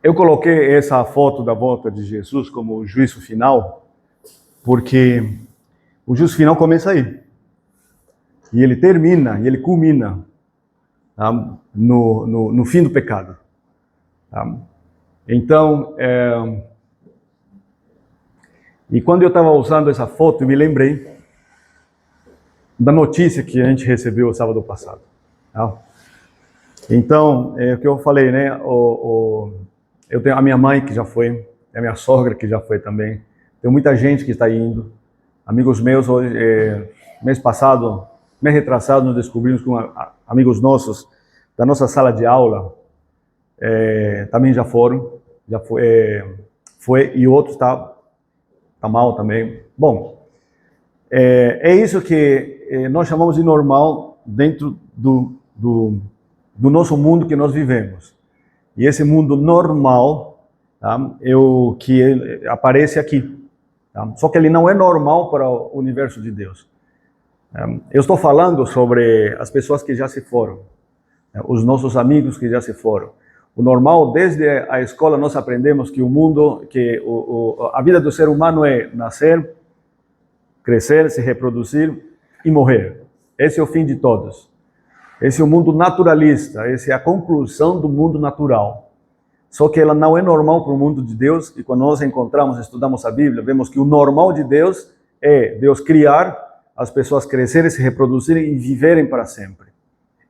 Eu coloquei essa foto da volta de Jesus como o juízo final, porque o juízo final começa aí. E ele termina, e ele culmina, tá? no fim do pecado. Tá? Então, e quando eu estava usando essa foto, eu me lembrei da notícia que a gente recebeu o sábado passado. Tá? Então, o que eu falei, né? Eu tenho a minha mãe que já foi, a minha sogra que já foi também. Tem muita gente que está indo. Amigos meus, hoje, mês passado, mês retrasado, nós descobrimos que amigos nossos da nossa sala de aula também já foram. Já foi e outros tá mal também. Bom, é isso que nós chamamos de normal dentro do nosso mundo que nós vivemos. E esse mundo normal, tá, é o que aparece aqui. Tá? Só que ele não é normal para o universo de Deus. Eu estou falando sobre as pessoas que já se foram, os nossos amigos que já se foram. O normal, desde a escola, nós aprendemos que o mundo, que a vida do ser humano é nascer, crescer, se reproduzir e morrer. Esse é o fim de todos. Esse é o mundo naturalista, essa é a conclusão do mundo natural. Só que ela não é normal para o mundo de Deus, e quando nós encontramos, estudamos a Bíblia, vemos que o normal de Deus é Deus criar, as pessoas crescerem, se reproduzirem e viverem para sempre.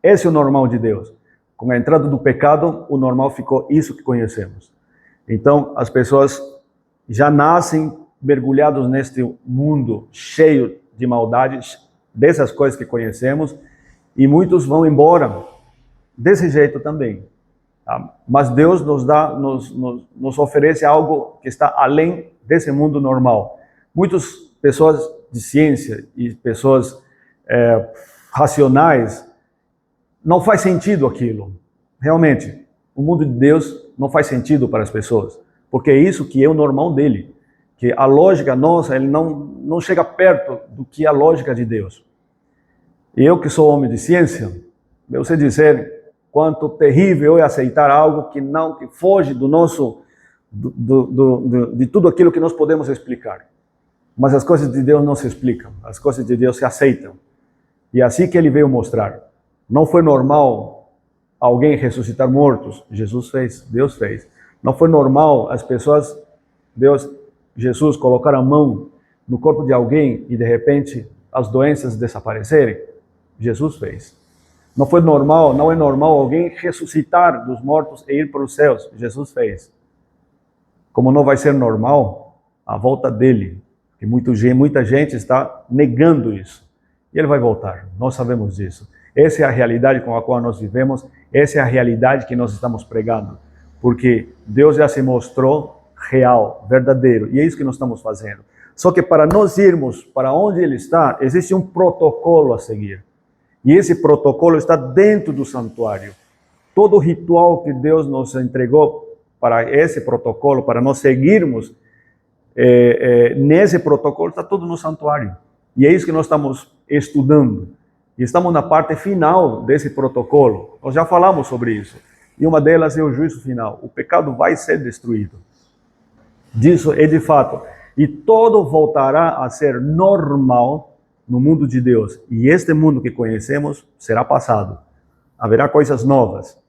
Esse é o normal de Deus. Com a entrada do pecado, o normal ficou isso que conhecemos. Então, as pessoas já nascem mergulhados neste mundo cheio de maldades, dessas coisas que conhecemos, e muitos vão embora desse jeito também. Tá? Mas Deus nos oferece algo que está além desse mundo normal. Muitas pessoas de ciência e pessoas racionais, não faz sentido aquilo. Realmente, o mundo de Deus não faz sentido para as pessoas, porque é isso que é o normal dele. Que a lógica nossa, ele não chega perto do que é a lógica de Deus. E eu que sou homem de ciência, eu sei dizer quanto terrível é aceitar algo que foge do nosso, de tudo aquilo que nós podemos explicar. Mas as coisas de Deus não se explicam, as coisas de Deus se aceitam. E é assim que ele veio mostrar. Não foi normal alguém ressuscitar mortos, Jesus fez, Deus fez. Não foi normal as pessoas, Jesus colocar a mão no corpo de alguém e de repente as doenças desaparecerem, Jesus fez. Não foi normal, não é normal alguém ressuscitar dos mortos e ir para os céus, Jesus fez. Como não vai ser normal a volta dele, que muita gente está negando isso. E ele vai voltar, nós sabemos disso. Essa é a realidade com a qual nós vivemos, essa é a realidade que nós estamos pregando. Porque Deus já se mostrou real, verdadeiro, e é isso que nós estamos fazendo. Só que para nós irmos para onde ele está, existe um protocolo a seguir. E esse protocolo está dentro do santuário. Todo o ritual que Deus nos entregou para esse protocolo, para nós seguirmos nesse protocolo, está tudo no santuário. E é isso que nós estamos estudando. E estamos na parte final desse protocolo. Nós já falamos sobre isso. E uma delas é o juízo final. O pecado vai ser destruído. Disso é de fato. E todo voltará a ser normal no mundo de Deus. E este mundo que conhecemos será passado. Haverá coisas novas.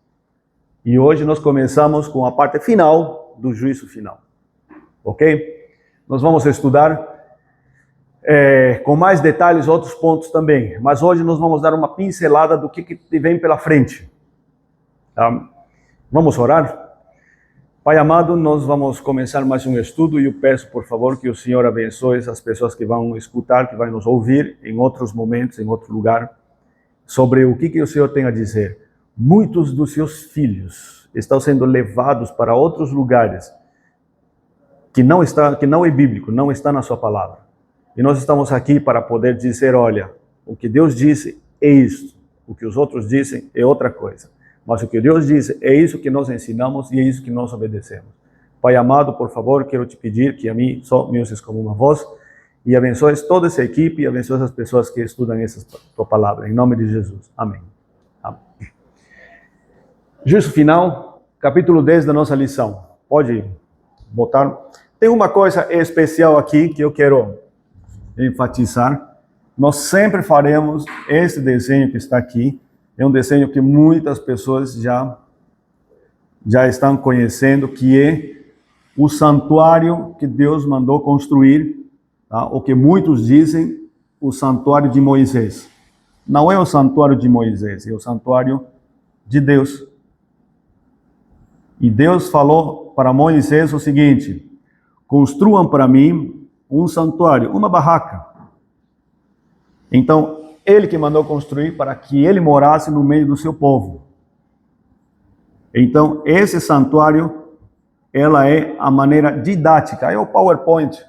E hoje nós começamos com a parte final do juízo final. Ok? Nós vamos estudar com mais detalhes outros pontos também. Mas hoje nós vamos dar uma pincelada do que vem pela frente. Tá? Vamos orar? Pai amado, nós vamos começar mais um estudo e eu peço, por favor, que o Senhor abençoe as pessoas que vão escutar, que vão nos ouvir em outros momentos, em outro lugar, sobre o que o Senhor tem a dizer. Muitos dos seus filhos estão sendo levados para outros lugares que não é bíblico, não está na sua palavra. E nós estamos aqui para poder dizer, olha, o que Deus disse é isso, o que os outros dizem é outra coisa. Mas o que Deus diz é isso que nós ensinamos e é isso que nós obedecemos. Pai amado, por favor, quero te pedir que a mim só me uses como uma voz e abençoes toda essa equipe e abençoes as pessoas que estudam essa tua palavra. Em nome de Jesus. Amém. Amém. Juízo final, capítulo 10 da nossa lição. Pode botar. Tem uma coisa especial aqui que eu quero enfatizar. Nós sempre faremos esse desenho que está aqui. É um desenho que muitas pessoas já estão conhecendo, que é o santuário que Deus mandou construir, tá? O que muitos dizem o santuário de Moisés. Não é o santuário de Moisés, é o santuário de Deus. E Deus falou para Moisés o seguinte: construam para mim um santuário, uma barraca. Então, ele que mandou construir para que ele morasse no meio do seu povo. Então, esse santuário, ela é a maneira didática, é o PowerPoint,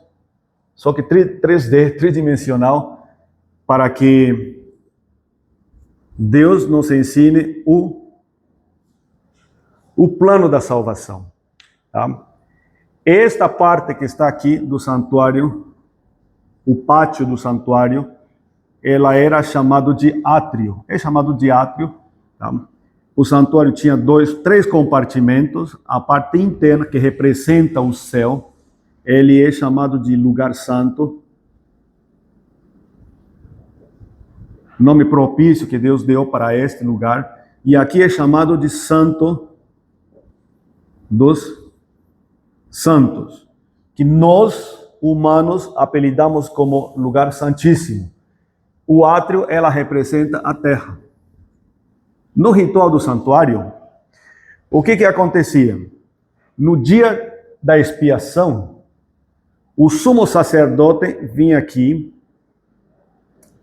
só que 3D, tridimensional, para que Deus nos ensine o plano da salvação. Tá? Esta parte que está aqui do santuário, o pátio do santuário, ela era chamado de átrio. É chamado de átrio. Tá? O santuário tinha 3 compartimentos. A parte interna, que representa o céu, ele é chamado de lugar santo. Nome propício que Deus deu para este lugar. E aqui é chamado de Santo dos Santos, que nós, humanos, apelidamos como lugar santíssimo. O átrio, ela representa a terra. No ritual do santuário, o que acontecia? No dia da expiação, o sumo sacerdote vinha aqui,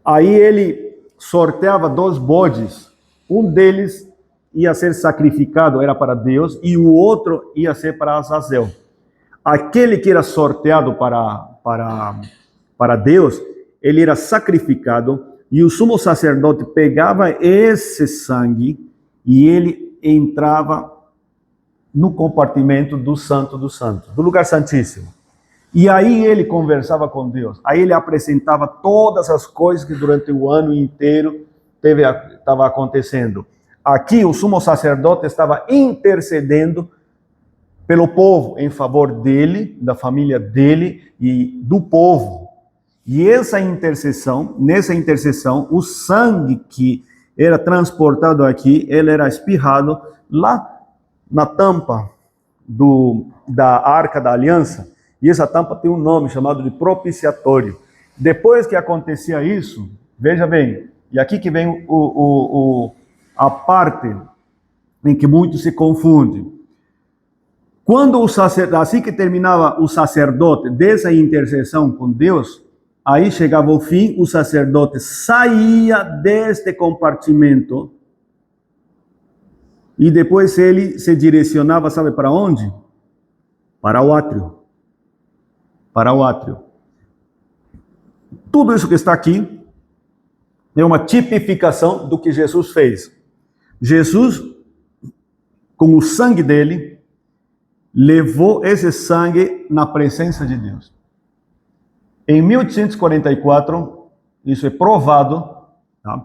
aí ele sorteava 2 bodes, um deles ia ser sacrificado, era para Deus, e o outro ia ser para Azazel. Aquele que era sorteado para Deus, ele era sacrificado, e o sumo sacerdote pegava esse sangue e ele entrava no compartimento do Santo dos Santos, do lugar santíssimo. E aí ele conversava com Deus, aí ele apresentava todas as coisas que durante o ano inteiro estava acontecendo. Aqui o sumo sacerdote estava intercedendo pelo povo, em favor dele, da família dele e do povo. E nessa intercessão, o sangue que era transportado aqui, ele era espirrado lá na tampa da Arca da Aliança. E essa tampa tem um nome chamado de propiciatório. Depois que acontecia isso, veja bem, e aqui que vem a parte em que muito se confunde. Quando o sacerdote, assim que terminava o sacerdote dessa intercessão com Deus, aí chegava o fim, o sacerdote saía deste compartimento e depois ele se direcionava, sabe para onde? Para o átrio. Para o átrio. Tudo isso que está aqui é uma tipificação do que Jesus fez. Jesus, com o sangue dele, levou esse sangue na presença de Deus. Em 1844, isso é provado, tá?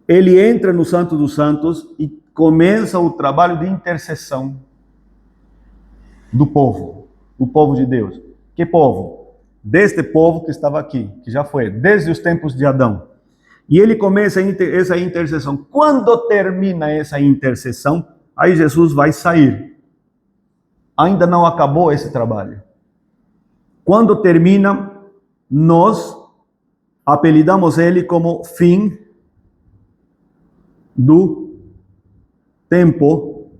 Ele entra no Santo dos Santos e começa o trabalho de intercessão do povo de Deus. Que povo? Deste povo que estava aqui, que já foi, desde os tempos de Adão. E ele começa essa intercessão. Quando termina essa intercessão, aí Jesus vai sair. Ainda não acabou esse trabalho. Quando termina, nós apelidamos ele como fim do tempo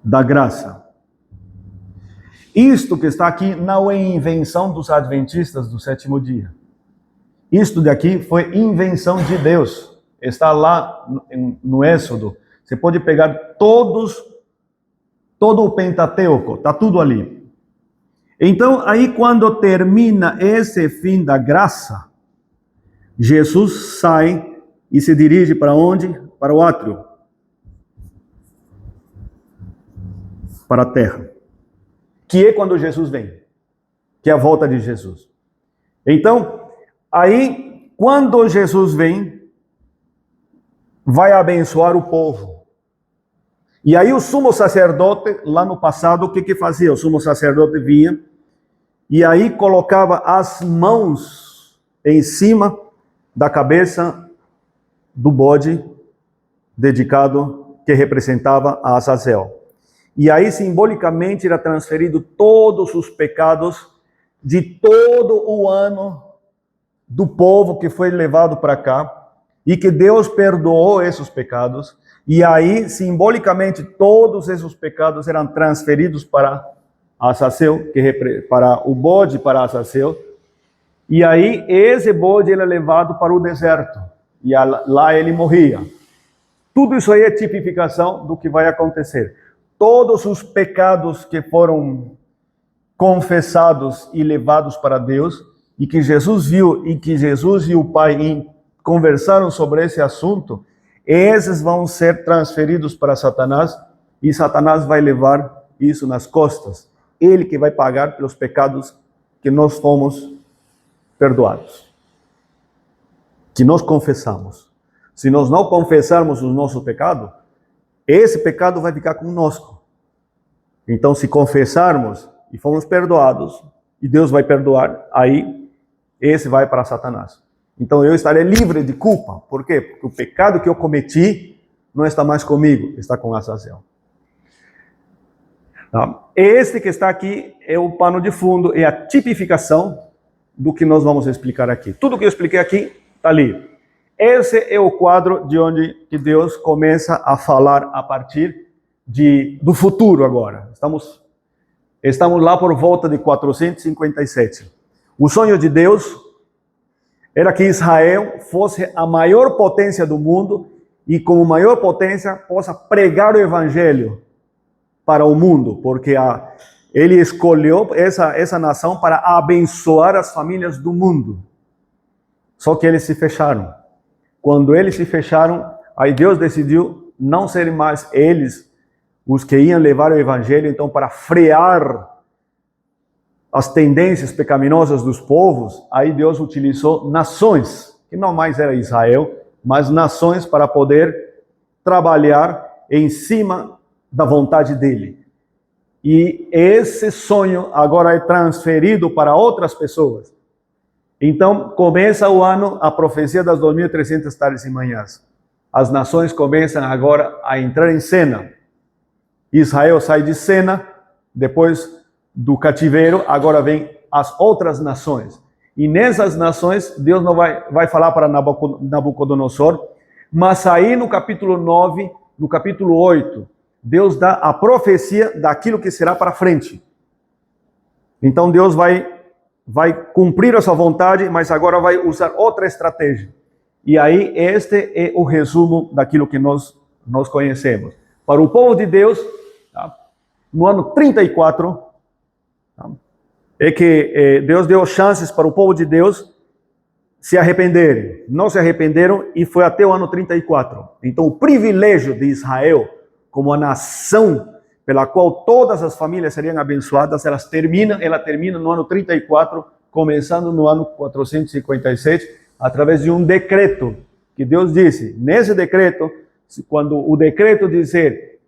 da graça. Isto que está aqui não é invenção dos adventistas do 7º dia. Isto daqui foi invenção de Deus. Está lá no Êxodo. Você pode pegar todo o Pentateuco, está tudo ali. Então, aí quando termina esse fim da graça, Jesus sai e se dirige para onde? Para o átrio. Para a terra. Que é quando Jesus vem. Que é a volta de Jesus. Então, aí, quando Jesus vem, vai abençoar o povo. E aí o sumo sacerdote, lá no passado, o que fazia? O sumo sacerdote vinha e aí colocava as mãos em cima da cabeça do bode dedicado, que representava a Azazel. E aí, simbolicamente, era transferido todos os pecados de todo o ano do povo que foi levado para cá, e que Deus perdoou esses pecados. E aí, simbolicamente, todos esses pecados eram transferidos para Azazel, para o bode, para Azazel. E aí, esse bode era levado para o deserto. E lá ele morria. Tudo isso aí é tipificação do que vai acontecer. Todos os pecados que foram confessados e levados para Deus, e que Jesus viu, e que Jesus e o Pai conversaram sobre esse assunto, esses vão ser transferidos para Satanás, e Satanás vai levar isso nas costas. Ele que vai pagar pelos pecados que nós fomos perdoados, que nós confessamos. Se nós não confessarmos o nosso pecado, esse pecado vai ficar conosco. Então, se confessarmos e fomos perdoados, e Deus vai perdoar, aí esse vai para Satanás. Então, eu estarei livre de culpa. Por quê? Porque o pecado que eu cometi não está mais comigo, está com Azazel. Este que está aqui é o pano de fundo, é a tipificação do que nós vamos explicar aqui. Tudo que eu expliquei aqui está ali. Esse é o quadro de onde que Deus começa a falar a partir do futuro agora. Estamos lá por volta de 457. O sonho de Deus era que Israel fosse a maior potência do mundo e, como maior potência, possa pregar o evangelho para o mundo, porque ele escolheu essa nação para abençoar as famílias do mundo. Só que eles se fecharam. Quando eles se fecharam, aí Deus decidiu não serem mais eles os que iam levar o evangelho, então, para frear as tendências pecaminosas dos povos, aí Deus utilizou nações, que não mais era Israel, mas nações para poder trabalhar em cima da vontade dele. E esse sonho agora é transferido para outras pessoas. Então, começa o ano, a profecia das 2.300 tardes e manhãs. As nações começam agora a entrar em cena. Israel sai de cena, depois do cativeiro, agora vem as outras nações. E nessas nações, Deus não vai falar para Nabucodonosor, mas aí no capítulo 9, no capítulo 8, Deus dá a profecia daquilo que será para frente. Então Deus vai cumprir a sua vontade, mas agora vai usar outra estratégia. E aí este é o resumo daquilo que nós conhecemos. Para o povo de Deus, no ano 34, é que Deus deu chances para o povo de Deus se arrependerem. Não se arrependeram e foi até o ano 34. Então o privilégio de Israel como a nação pela qual todas as famílias seriam abençoadas, ela termina no ano 34, começando no ano 457, através de um decreto que Deus disse. Nesse decreto, quando o decreto dizer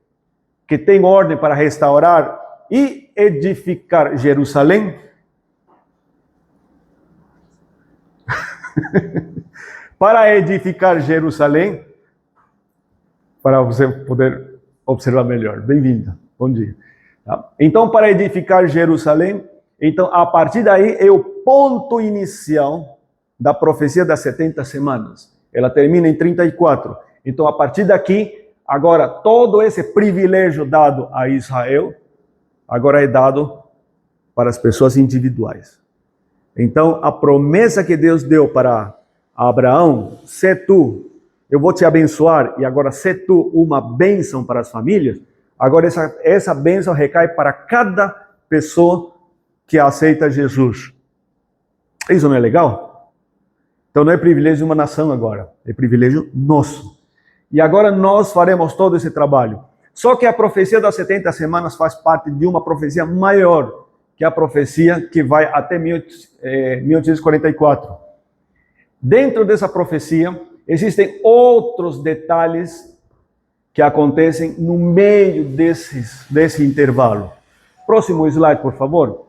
que tem ordem para restaurar e edificar Jerusalém, para edificar Jerusalém, para você poder observar melhor. Bem-vinda. Bom dia. Então, para edificar Jerusalém, então, a partir daí é o ponto inicial da profecia das 70 semanas. Ela termina em 34. Então, a partir daqui, agora, todo esse privilégio dado a Israel, agora é dado para as pessoas individuais. Então, a promessa que Deus deu para Abraão, se tu, eu vou te abençoar, e agora se tu uma bênção para as famílias, agora essa bênção recai para cada pessoa que aceita Jesus. Isso não é legal? Então não é privilégio de uma nação agora, é privilégio nosso. E agora nós faremos todo esse trabalho. Só que a profecia das 70 semanas faz parte de uma profecia maior, que é a profecia que vai até 1844. Dentro dessa profecia, existem outros detalhes que acontecem no meio desse intervalo. Próximo slide, por favor.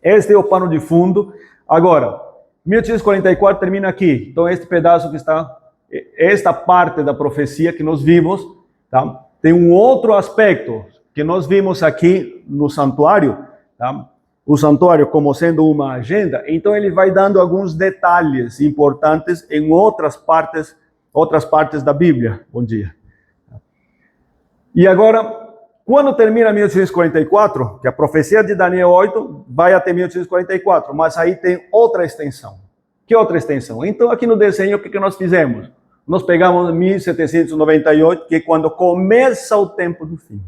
Este é o pano de fundo. Agora, 1844 termina aqui. Então, este pedaço que está, esta parte da profecia que nós vimos, tá? Tem um outro aspecto que nós vimos aqui no santuário, tá? O santuário como sendo uma agenda. Então, ele vai dando alguns detalhes importantes em outras partes da Bíblia. Bom dia. E agora, quando termina 1844, que a profecia de Daniel 8 vai até 1844, mas aí tem outra extensão. Que outra extensão? Então, aqui no desenho, o que nós fizemos? Nós pegamos 1798, que é quando começa o tempo do fim.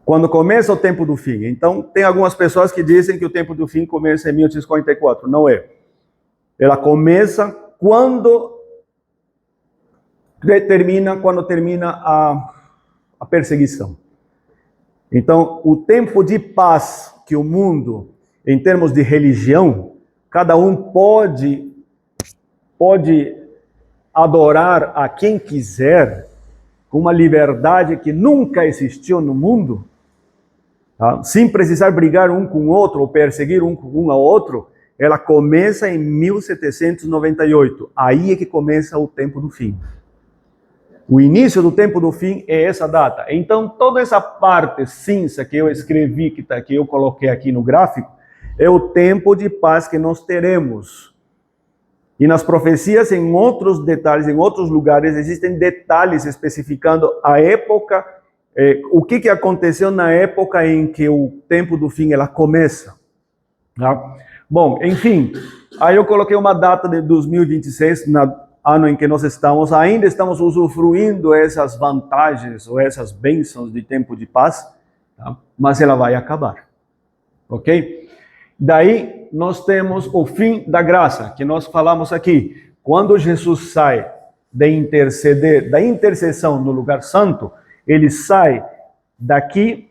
Quando começa o tempo do fim. Então, tem algumas pessoas que dizem que o tempo do fim começa em 1844. Não é. Ela começa quando termina a perseguição. Então, o tempo de paz que o mundo, em termos de religião, cada um pode adorar a quem quiser, com uma liberdade que nunca existiu no mundo, tá? Sem precisar brigar um com o outro ou perseguir um ao outro, ela começa em 1798. Aí é que começa o tempo do fim. O início do tempo do fim é essa data. Então, toda essa parte cinza que eu escrevi, que eu coloquei aqui no gráfico, é o tempo de paz que nós teremos. E nas profecias, em outros detalhes, em outros lugares, existem detalhes especificando a época, o que aconteceu na época em que o tempo do fim ela começa. Tá? Bom, enfim, aí eu coloquei uma data de 2026, ano em que nós ainda estamos usufruindo essas vantagens ou essas bênçãos de tempo de paz, tá? Mas ela vai acabar, ok? Daí nós temos o fim da graça, que nós falamos aqui. Quando Jesus sai de interceder, da intercessão no lugar santo, ele sai daqui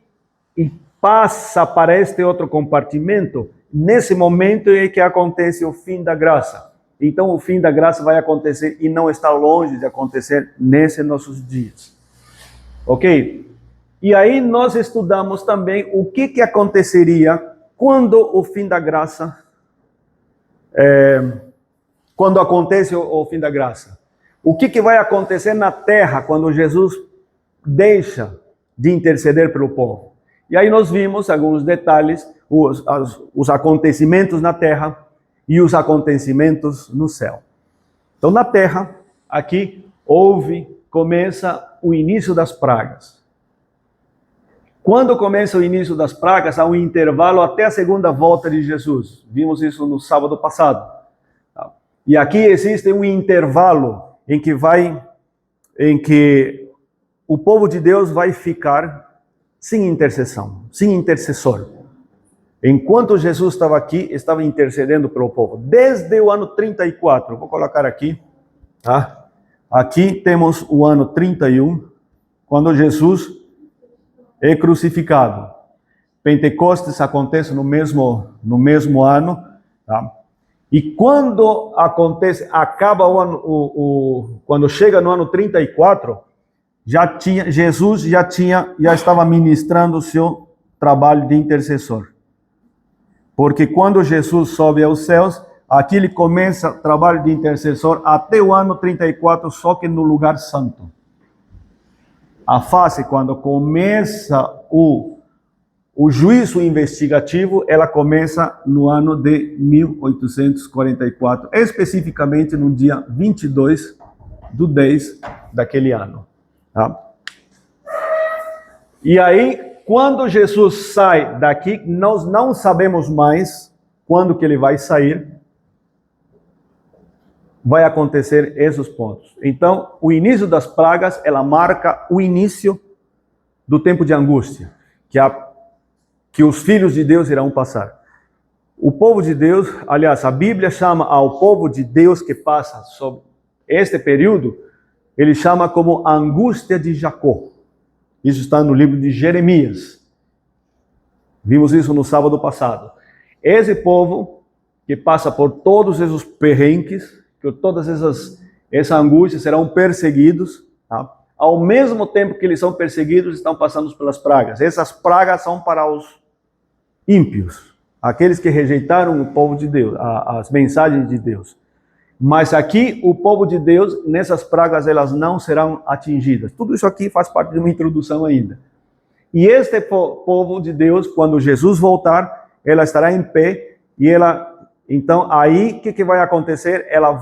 e passa para este outro compartimento. Nesse momento é que acontece o fim da graça. Então, o fim da graça vai acontecer e não está longe de acontecer nesses nossos dias. Ok? E aí nós estudamos também o que aconteceria quando o fim da graça, quando acontece o fim da graça. O que vai acontecer na terra quando Jesus deixa de interceder pelo povo. E aí nós vimos alguns detalhes, os acontecimentos na terra, e os acontecimentos no céu. Então, na terra, aqui, começa o início das pragas. Quando começa o início das pragas, há um intervalo até a segunda volta de Jesus. Vimos isso no sábado passado. E aqui existe um intervalo em que o povo de Deus vai ficar sem intercessão, sem intercessor. Enquanto Jesus estava aqui, estava intercedendo pelo povo. Desde o ano 34, vou colocar aqui, tá? Aqui temos o ano 31, quando Jesus é crucificado. Pentecostes acontece no mesmo ano, tá? E quando acaba o ano, quando chega no ano 34, Jesus já estava ministrando o seu trabalho de intercessor. Porque quando Jesus sobe aos céus, aqui ele começa o trabalho de intercessor até o ano 34, só que no lugar santo. A fase, quando começa o juízo investigativo, ela começa no ano de 1844, especificamente no dia 22/10 daquele ano. Tá? E aí, quando Jesus sai daqui, nós não sabemos mais quando que ele vai sair. Vai acontecer esses pontos. Então, o início das pragas, ela marca o início do tempo de angústia, que os filhos de Deus irão passar. O povo de Deus, aliás, a Bíblia chama ao povo de Deus que passa sobre este período, ele chama como a angústia de Jacó. Isso está no livro de Jeremias. Vimos isso no sábado passado. Esse povo que passa por todos esses perrengues, que todas essas angústias, serão perseguidos, Tá? Ao mesmo tempo que eles são perseguidos, estão passando pelas pragas. Essas pragas são para os ímpios, aqueles que rejeitaram o povo de Deus, as mensagens de Deus. Mas aqui, o povo de Deus, nessas pragas, elas não serão atingidas. Tudo isso aqui faz parte de uma introdução ainda. E este povo de Deus, quando Jesus voltar, ela estará em pé, e ela, então, aí, o que vai acontecer? Ela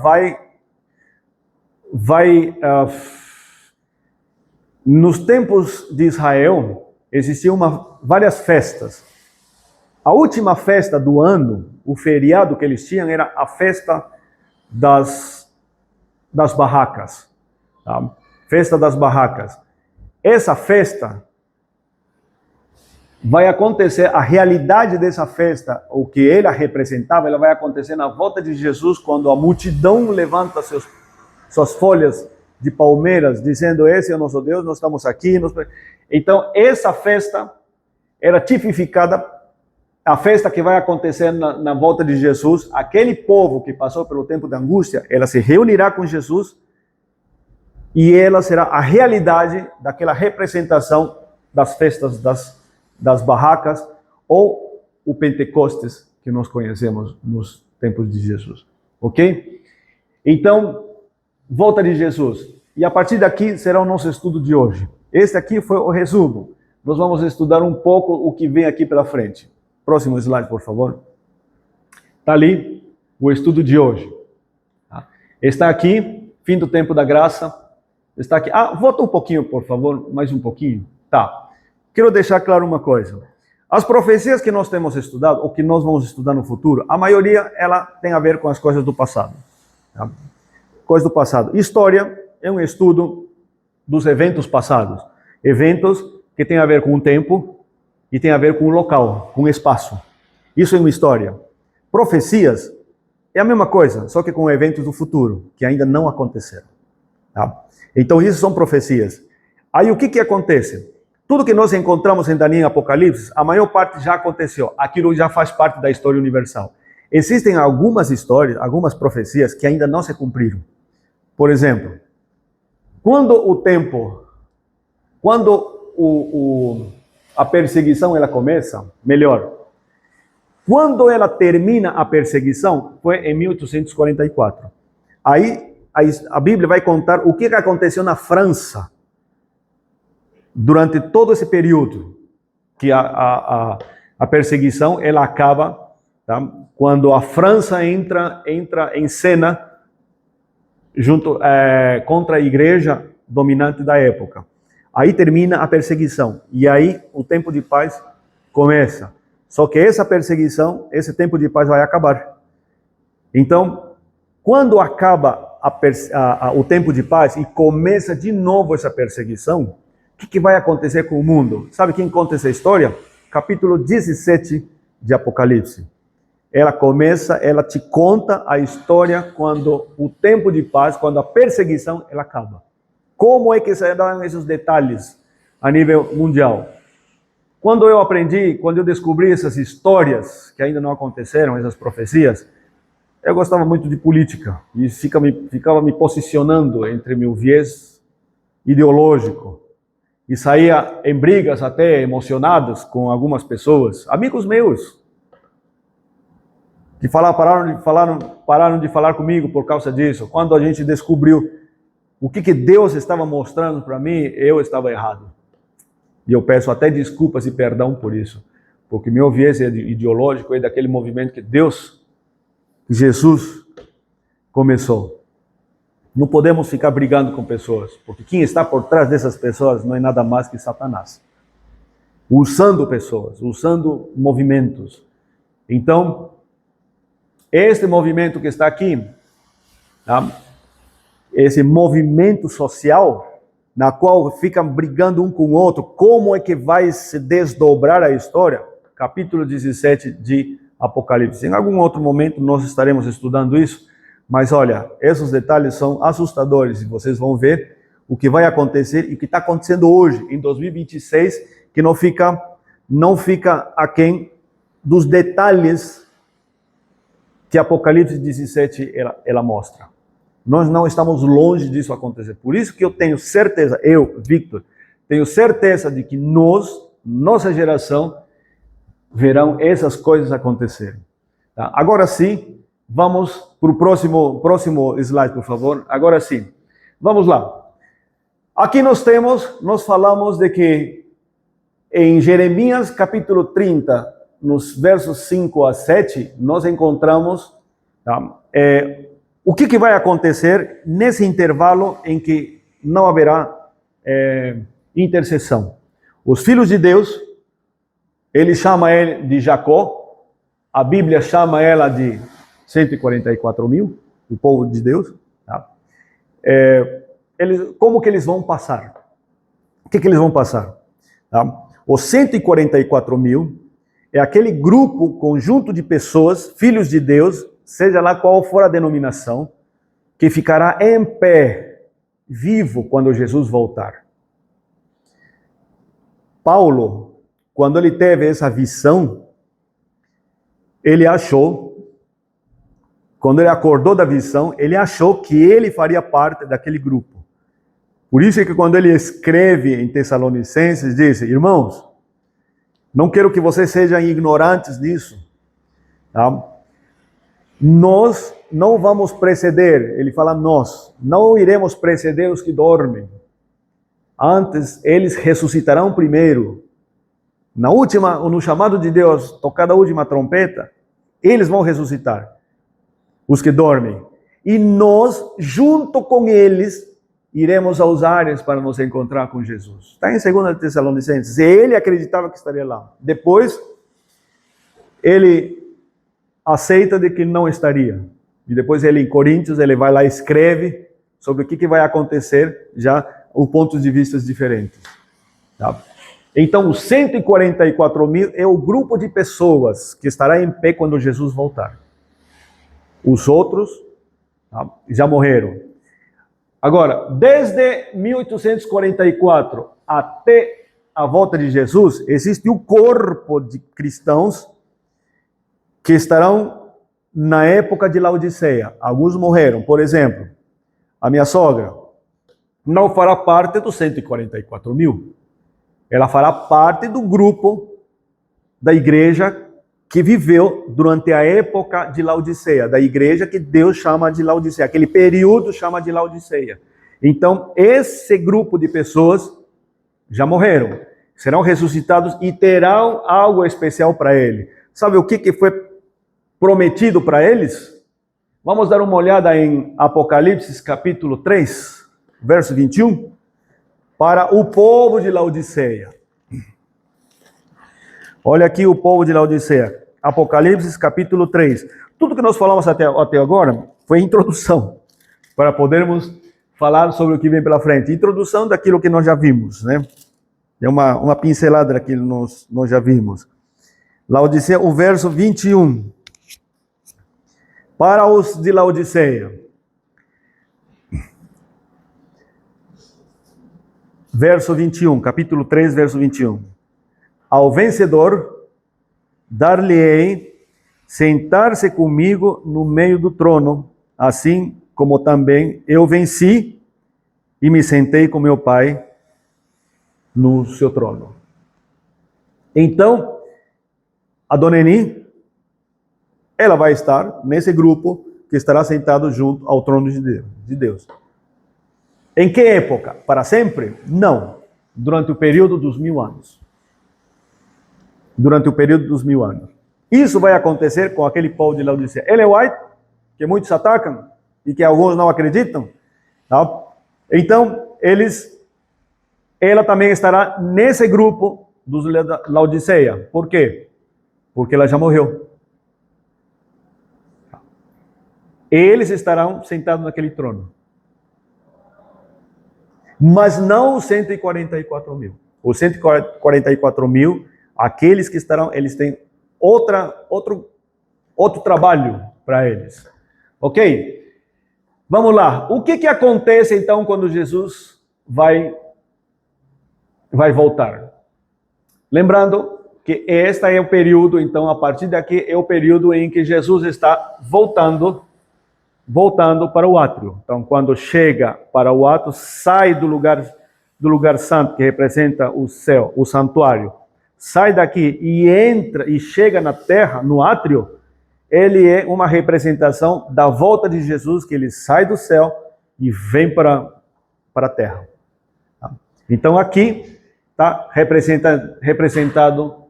nos tempos de Israel, existiam várias festas. A última festa do ano, o feriado que eles tinham, era a festa das barracas. Tá? Festa das barracas. Essa festa vai acontecer, a realidade dessa festa, o que ela representava, ela vai acontecer na volta de Jesus, quando a multidão levanta suas folhas de palmeiras, dizendo: esse é o nosso Deus, nós estamos aqui. Então, essa festa era tipificada, a festa que vai acontecer na volta de Jesus. Aquele povo que passou pelo tempo da angústia, ela se reunirá com Jesus, e ela será a realidade daquela representação das festas das barracas, ou o Pentecostes que nós conhecemos nos tempos de Jesus. Ok? Então, volta de Jesus. E a partir daqui será o nosso estudo de hoje. Este aqui foi o resumo. Nós vamos estudar um pouco o que vem aqui pela frente. Próximo slide, por favor. Está ali o estudo de hoje. Está aqui, fim do tempo da graça. Está aqui. Volta um pouquinho, por favor, mais um pouquinho. Tá. Quero deixar claro uma coisa. As profecias que nós temos estudado, ou que nós vamos estudar no futuro, a maioria ela tem a ver com as coisas do passado. Tá? Coisas do passado. História é um estudo dos eventos passados. Eventos que têm a ver com o tempo e tem a ver com o local, com o espaço. Isso é uma história. Profecias é a mesma coisa, só que com eventos do futuro, que ainda não aconteceram. Tá? Então, isso são profecias. Aí, o que acontece? Tudo que nós encontramos em Daniel e Apocalipse, a maior parte já aconteceu. Aquilo já faz parte da história universal. Existem algumas histórias, algumas profecias que ainda não se cumpriram. Por exemplo, quando a perseguição ela começa, melhor, quando ela termina a perseguição, foi em 1844. Aí a Bíblia vai contar o que aconteceu na França durante todo esse período, que a perseguição ela acaba, tá? Quando a França entra em cena junto contra a igreja dominante da época. Aí termina a perseguição, e aí o tempo de paz começa. Só que essa perseguição, esse tempo de paz vai acabar. Então, quando acaba o tempo de paz e começa de novo essa perseguição, o que vai acontecer com o mundo? Sabe quem conta essa história? Capítulo 17 de Apocalipse. Ela te conta a história quando o tempo de paz, quando a perseguição, ela acaba. Como é que se dão esses detalhes a nível mundial? Quando eu descobri essas histórias que ainda não aconteceram, essas profecias, eu gostava muito de política e ficava me posicionando entre meu viés ideológico e saía em brigas até emocionadas com algumas pessoas, amigos meus, que pararam de falar comigo por causa disso. Quando a gente descobriu o que Deus estava mostrando para mim, eu estava errado. E eu peço até desculpas e perdão por isso, porque meu viés ideológico é daquele movimento que Jesus começou. Não podemos ficar brigando com pessoas, porque quem está por trás dessas pessoas não é nada mais que Satanás. Usando pessoas, usando movimentos. Então, este movimento que está aqui, tá? Esse movimento social, na qual ficam brigando um com o outro, como é que vai se desdobrar a história? Capítulo 17 de Apocalipse. Em algum outro momento nós estaremos estudando isso, mas olha, esses detalhes são assustadores, e vocês vão ver o que vai acontecer e o que está acontecendo hoje, em 2026, que não fica aquém dos detalhes que Apocalipse 17 ela mostra. Nós não estamos longe disso acontecer. Por isso que eu tenho certeza, eu, Victor, tenho certeza de que nós, nossa geração, verão essas coisas acontecerem. Tá? Agora sim, vamos para o próximo slide, por favor. Agora sim, vamos lá. Aqui nós falamos de que em Jeremias capítulo 30, nos versos 5 a 7, nós encontramos tá, o que vai acontecer nesse intervalo em que não haverá intercessão. Os filhos de Deus, ele chama ele de Jacó, a Bíblia chama ela de 144 mil, o povo de Deus. Tá? Como que eles vão passar? O que eles vão passar? Tá? Os 144 mil é aquele grupo, conjunto de pessoas, filhos de Deus, seja lá qual for a denominação, que ficará em pé, vivo, quando Jesus voltar. Paulo, quando ele teve essa visão, ele achou, quando ele acordou da visão, ele achou que ele faria parte daquele grupo. Por isso é que quando ele escreve em Tessalonicenses, diz: irmãos, não quero que vocês sejam ignorantes disso. Tá? Nós não vamos preceder, ele fala nós, não iremos preceder os que dormem. Antes, eles ressuscitarão primeiro. No chamado de Deus, tocada a última trompeta, eles vão ressuscitar, os que dormem. E nós, junto com eles, iremos aos ares para nos encontrar com Jesus. Está em 2 Tessalonicenses. Ele acreditava que estaria lá. Depois, ele aceita de que não estaria. E depois ele, em Coríntios, ele vai lá e escreve sobre o que vai acontecer, já com pontos de vista diferentes. Tá? Então, os 144 mil é o grupo de pessoas que estará em pé quando Jesus voltar. Os outros tá, já morreram. Agora, desde 1844 até a volta de Jesus, existe um corpo de cristãos que estarão na época de Laodiceia. Alguns morreram. Por exemplo, a minha sogra não fará parte dos 144 mil. Ela fará parte do grupo da igreja que viveu durante a época de Laodiceia, da igreja que Deus chama de Laodiceia, aquele período chama de Laodiceia. Então, esse grupo de pessoas já morreram, serão ressuscitados e terão algo especial para ele. Sabe o que foi prometido para eles? Vamos dar uma olhada em Apocalipse capítulo 3, verso 21, para o povo de Laodiceia. Olha aqui o povo de Laodiceia. Apocalipse capítulo 3. Tudo que nós falamos até agora foi introdução, para podermos falar sobre o que vem pela frente. Introdução daquilo que nós já vimos, né? É uma pincelada daquilo que nós já vimos. Laodiceia, o verso 21. Para os de Laodiceia. Verso 21, capítulo 3, verso 21. Ao vencedor, dar-lhe-ei sentar-se comigo no meio do trono, assim como também eu venci e me sentei com meu Pai no seu trono. Então, a dona Eni, ela vai estar nesse grupo que estará sentado junto ao trono de Deus. Em que época? Para sempre? Não. Durante o período dos 1000 anos. Durante o período dos 1000 anos. Isso vai acontecer com aquele povo de Laodiceia. Ellen White, que muitos atacam e que alguns não acreditam. Tá? Então, ela também estará nesse grupo dos Laodiceia. Por quê? Porque ela já morreu. Eles estarão sentados naquele trono. Mas não os 144 mil. Os 144 mil, aqueles que estarão, eles têm outro trabalho para eles. Ok? Vamos lá. O que acontece então quando Jesus vai voltar? Lembrando que este é o período, então, a partir daqui é o período em que Jesus está voltando voltando para o átrio. Então, quando chega para o átrio, sai do lugar santo, que representa o céu, o santuário, sai daqui e entra e chega na terra, no átrio, ele é uma representação da volta de Jesus, que ele sai do céu e vem para a terra. Então aqui está representado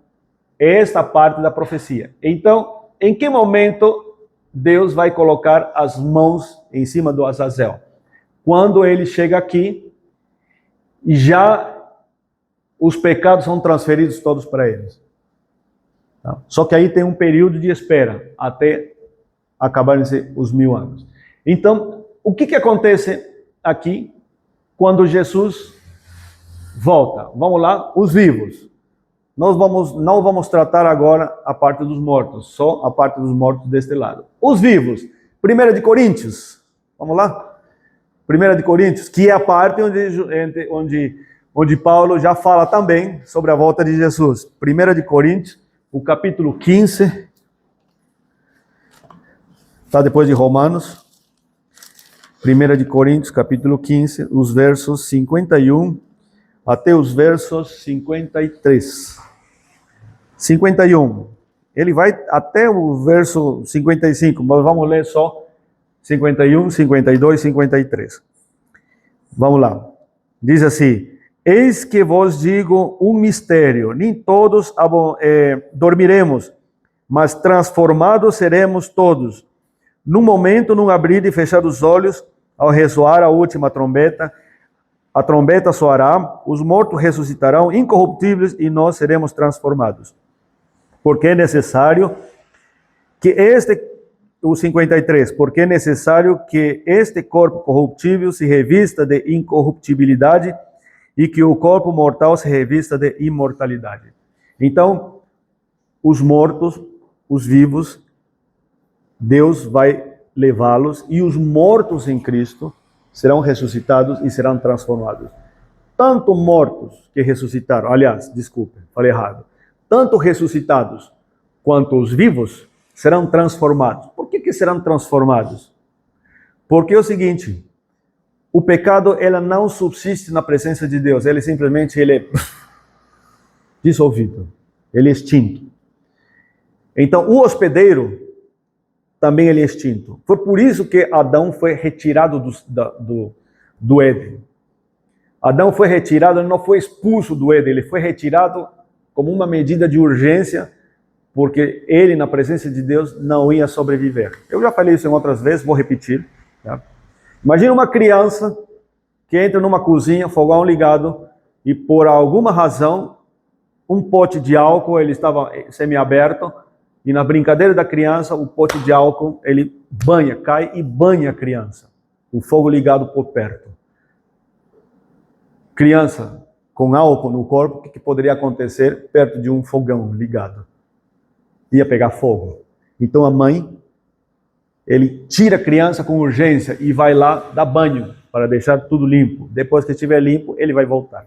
esta parte da profecia. Então, em que momento Deus vai colocar as mãos em cima do Azazel? Quando ele chega aqui e já os pecados são transferidos todos para eles. Tá? Só que aí tem um período de espera até acabarem-se os 1000 anos. Então, o que acontece aqui quando Jesus volta? Vamos lá, os vivos. Nós não vamos tratar agora a parte dos mortos, só a parte dos mortos deste lado. Os vivos, 1 de Coríntios, vamos lá? 1 de Coríntios, que é a parte onde Paulo já fala também sobre a volta de Jesus. 1 de Coríntios, o capítulo 15, está depois de Romanos. 1 de Coríntios, capítulo 15, os versos 51 até os versos 53. 51. Ele vai até o verso 55, mas vamos ler só 51, 52, 53. Vamos lá. Diz assim: eis que vos digo um mistério, nem todos dormiremos, mas transformados seremos todos. Num momento, num abrir e fechar os olhos, ao ressoar a última trombeta, a trombeta soará, os mortos ressuscitarão incorruptíveis e nós seremos transformados. Porque é necessário que o 53, porque é necessário que este corpo corruptível se revista de incorruptibilidade e que o corpo mortal se revista de imortalidade. Então, os mortos, os vivos, Deus vai levá-los e os mortos em Cristo serão ressuscitados e serão transformados. Tanto mortos que ressuscitaram, aliás, desculpe, falei errado. Tanto ressuscitados quanto os vivos serão transformados. Por que serão transformados? Porque é o seguinte, o pecado ela não subsiste na presença de Deus, ele simplesmente é dissolvido, ele é extinto. Então o hospedeiro também ele é extinto. Foi por isso que Adão foi retirado do Éden. Adão foi retirado, ele não foi expulso do Éden, ele foi retirado como uma medida de urgência, porque ele, na presença de Deus, não ia sobreviver. Eu já falei isso em outras vezes, vou repetir. Tá? Imagina uma criança que entra numa cozinha, fogão ligado, e por alguma razão, um pote de álcool, ele estava semi-aberto, e na brincadeira da criança, o pote de álcool, ele cai e banha a criança. O fogo ligado por perto. Criança com álcool no corpo, o que poderia acontecer perto de um fogão ligado? Ia pegar fogo. Então a mãe, ele tira a criança com urgência e vai lá dar banho para deixar tudo limpo. Depois que estiver limpo, ele vai voltar.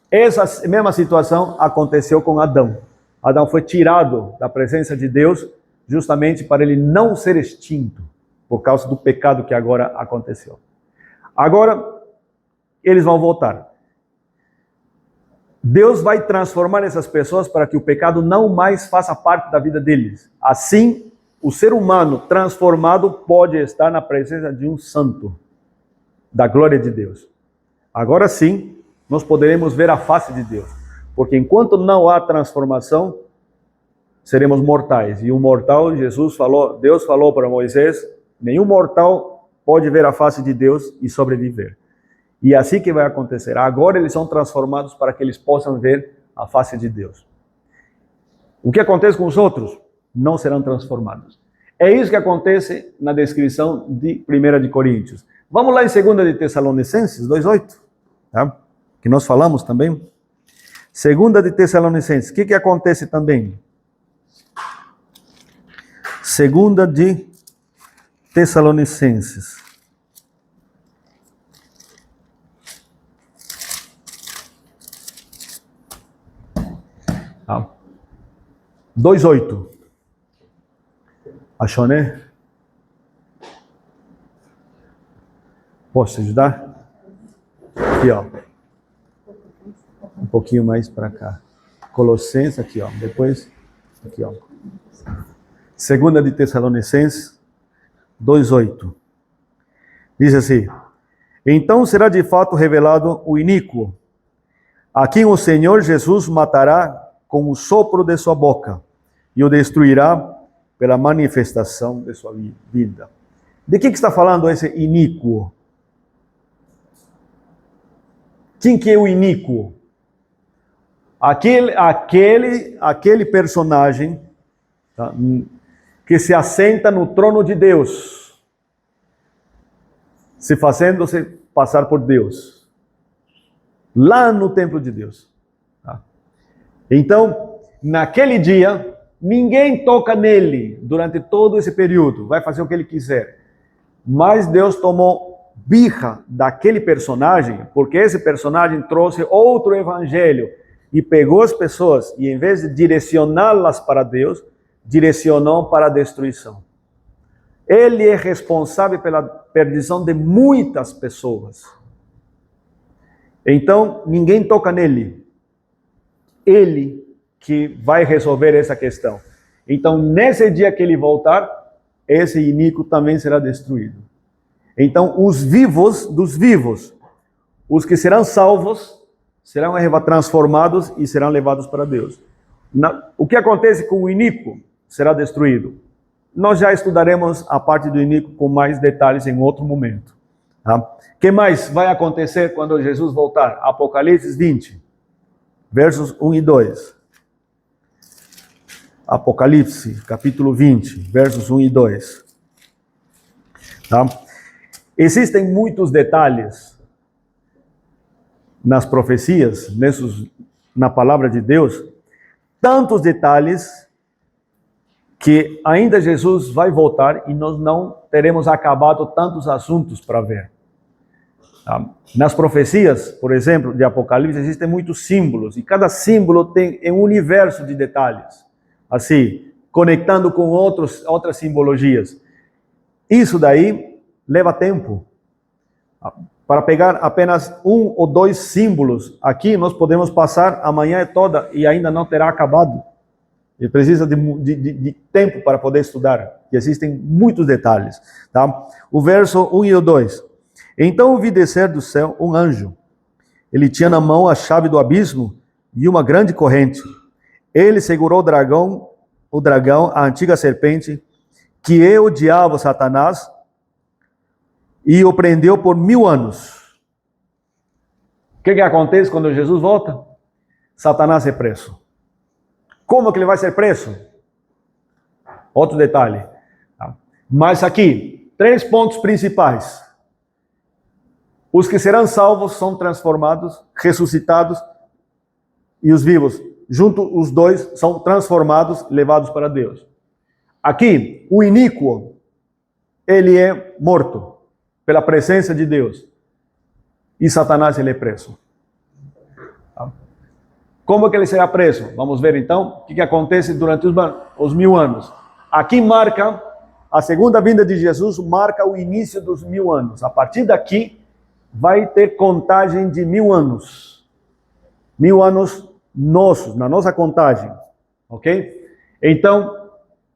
Essa mesma situação aconteceu com Adão. Adão foi tirado da presença de Deus justamente para ele não ser extinto por causa do pecado que agora aconteceu. Agora, eles vão voltar. Deus vai transformar essas pessoas para que o pecado não mais faça parte da vida deles. Assim, o ser humano transformado pode estar na presença de um santo, da glória de Deus. Agora sim, nós poderemos ver a face de Deus. Porque enquanto não há transformação, seremos mortais. E o mortal, Deus falou para Moisés, nenhum mortal pode ver a face de Deus e sobreviver. E é assim que vai acontecer. Agora eles são transformados para que eles possam ver a face de Deus. O que acontece com os outros? Não serão transformados. É isso que acontece na descrição de 1 de Coríntios. Vamos lá em 2 de Tessalonicenses 2:8, tá? Que nós falamos também. 2 de Tessalonicenses, o que acontece também? 2 de Tessalonicenses. Ah. 2:8. Achou, né? Posso te ajudar? Aqui, ó. Um pouquinho mais para cá. Colossenses, aqui, ó. Depois, aqui, ó. Segunda de Tessalonicenses 2:8. Diz assim: então será de fato revelado o iníquo, a quem o Senhor Jesus matará com o sopro de sua boca e o destruirá pela manifestação de sua vida. De que está falando esse iníquo? Quem que é o iníquo? Aquele personagem, tá, que se assenta no trono de Deus, se fazendo-se passar por Deus, lá no templo de Deus. Tá? Então, naquele dia, ninguém toca nele durante todo esse período, vai fazer o que ele quiser. Mas Deus tomou birra daquele personagem, porque esse personagem trouxe outro evangelho e pegou as pessoas e, em vez de direcioná-las para Deus, direcionou para a destruição. Ele é responsável pela perdição de muitas pessoas. Então, ninguém toca nele. Ele que vai resolver essa questão. Então, nesse dia que ele voltar, esse iníquo também será destruído. Então, os vivos dos vivos, os que serão salvos, serão transformados e serão levados para Deus. O que acontece com o iníquo será destruído. Nós já estudaremos a parte do iníquo com mais detalhes em outro momento. Tá? O que mais vai acontecer quando Jesus voltar? Apocalipse 20, versos 1 e 2. Apocalipse, capítulo 20, versos 1 e 2. Tá? Existem muitos detalhes nas profecias, na palavra de Deus, tantos detalhes que ainda Jesus vai voltar e nós não teremos acabado tantos assuntos para ver. Tá? Nas profecias, por exemplo, de Apocalipse, existem muitos símbolos e cada símbolo tem um universo de detalhes, assim, conectando com outras simbologias. Isso daí leva tempo. Para pegar apenas um ou dois símbolos aqui, nós podemos passar a manhã toda e ainda não terá acabado. E precisa de tempo para poder estudar. E existem muitos detalhes. Tá? O verso 1 e o 2. Então vi descer do céu um anjo. Ele tinha na mão a chave do abismo e uma grande corrente. Ele segurou o dragão, a antiga serpente, que é o diabo, Satanás, e o prendeu por 1000 anos. O que acontece quando Jesus volta? Satanás é preso. Como que ele vai ser preso? Outro detalhe. Mas aqui, 3 pontos principais. Os que serão salvos são transformados, ressuscitados, e os vivos, junto os dois, são transformados, levados para Deus. Aqui, o iníquo, ele é morto pela presença de Deus. E Satanás, ele é preso. Como que ele será preso? Vamos ver então o que acontece durante os 1000 anos. Aqui marca, a segunda vinda de Jesus marca o início dos 1000 anos. A partir daqui, vai ter contagem de 1000 anos. 1000 anos nossos, na nossa contagem. Ok? Então,